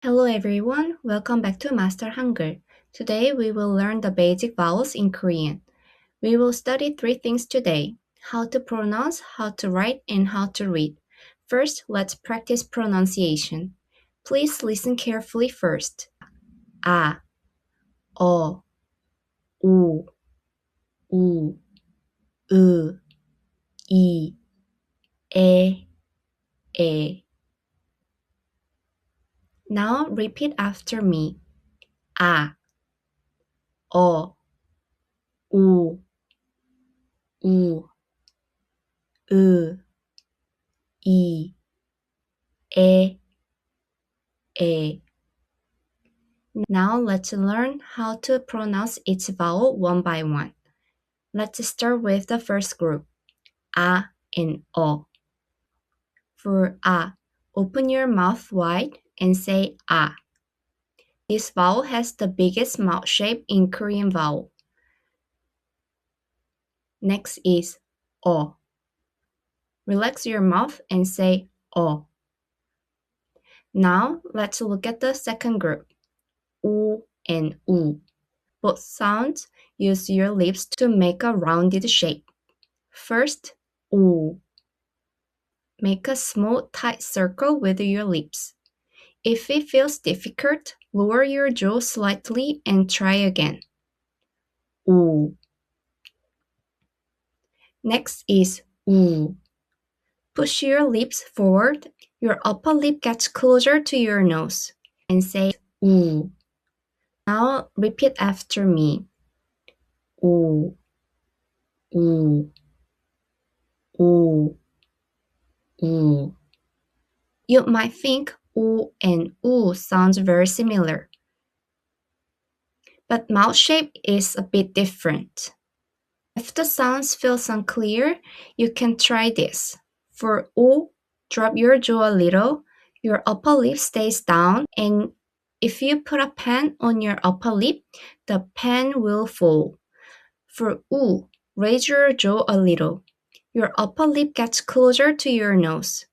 Hello everyone, welcome back to Master Hangeul. Today we will learn the basic vowels in Korean. We will study three things today: how to pronounce, how to write, and how to read. First, let's practice pronunciation. Please listen carefully first. A, O, U, U, 으, 이, 에, 에. Now repeat after me. A, O, U, U, 으, 이, 에, 에. Now let's learn how to pronounce each vowel one by one. Let's start with the first group, A and O. For A, open your mouth wide and say A. This vowel has the biggest mouth shape in Korean vowel. Next is O. Relax your mouth and say O. Now let's look at the second group, U and U. Both sounds use your lips to make a rounded shape. First, U. Make a small tight circle with your lips. If it feels difficult, lower your jaw slightly and try again. U. Next is U. Push your lips forward. Your upper lip gets closer to your nose and say U. Now repeat after me. U. U. U. U. You might think U and U sounds very similar, but mouth shape is a bit different. If the sounds feels unclear, you can try this. For U, drop your jaw a little, your upper lip stays down, and if you put a pen on your upper lip, the pen will fall. For U, raise your jaw a little. Your upper lip gets closer to your nose.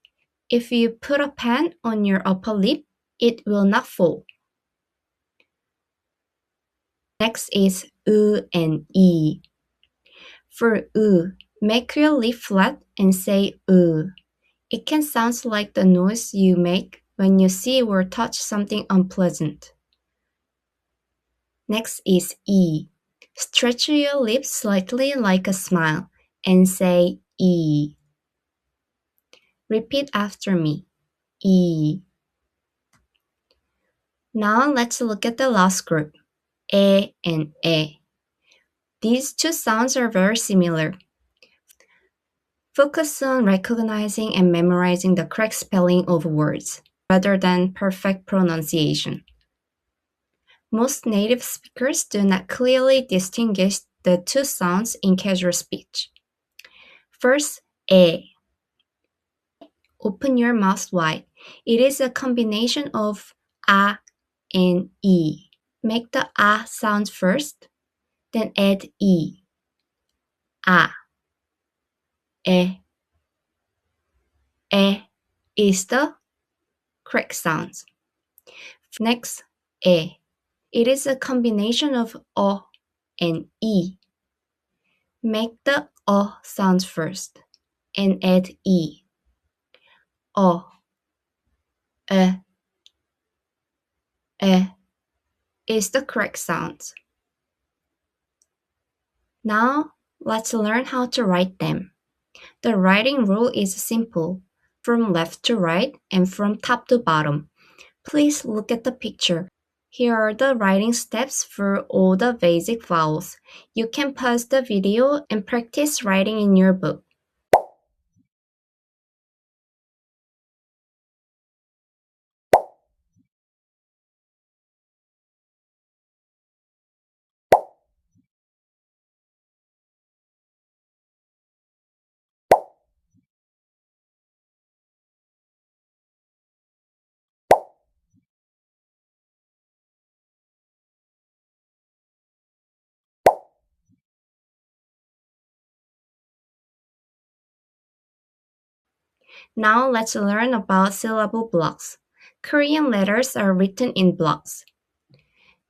If you put a pen on your upper lip, it will not fall. Next is U and E. For U, make your lip flat and say U. It can sound like the noise you make when you see or touch something unpleasant. Next is E. Stretch your lips slightly like a smile and say E. Repeat after me. E. Now let's look at the last group, E and E. These two sounds are very similar. Focus on recognizing and memorizing the correct spelling of words, rather than perfect pronunciation. Most native speakers do not clearly distinguish the two sounds in casual speech. First, E. Open your mouth wide. It is a combination of A and E. Make the A sound first, then add E. A. E. E is the correct sound. Next, E. It is a combination of O and E. Make the O sound first and add E. O. E. E is the correct sound. Now, let's learn how to write them. The writing rule is simple, from left to right and from top to bottom. Please look at the picture. Here are the writing steps for all the basic vowels. You can pause the video and practice writing in your book. Now let's learn about syllable blocks. Korean letters are written in blocks.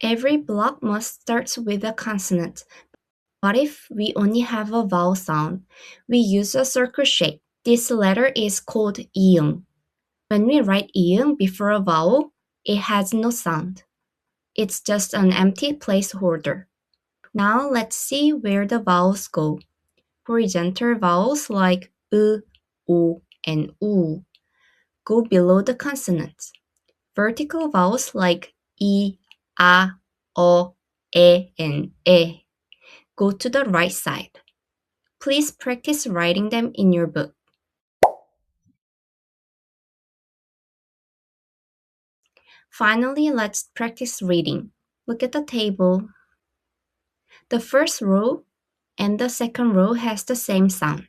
Every block must start with a consonant. But if we only have a vowel sound, we use a circle shape. This letter is called iung. When we write iung before a vowel, it has no sound. It's just an empty placeholder. Now let's see where the vowels go. Horizontal vowels like u, o, and u go below the consonants. Vertical vowels like I, A, O, E, and E go to the right side. Please practice writing them in your book. Finally, let's practice reading. Look at the table. The first row and the second row has the same sound.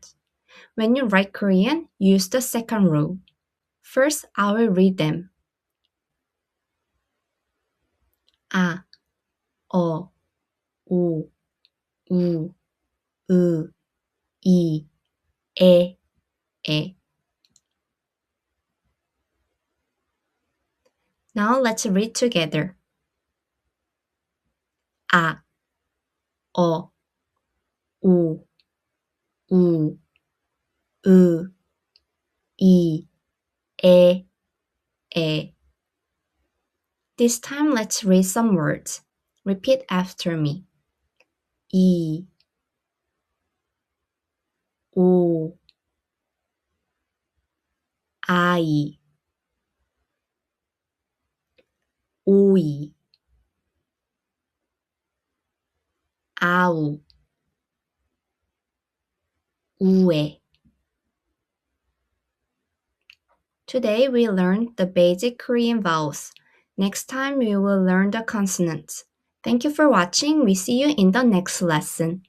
When you write Korean, use the second row. First, I will read them. A, O, U, U, U, I, E, E. Now let's read together. A, O, U, U, U, I, E, E. This time let's read some words. Repeat after me. I, O, I, 오이, 아우, 우에. Today we learned the basic Korean vowels. Next time we will learn the consonants. Thank you for watching. We see you in the next lesson.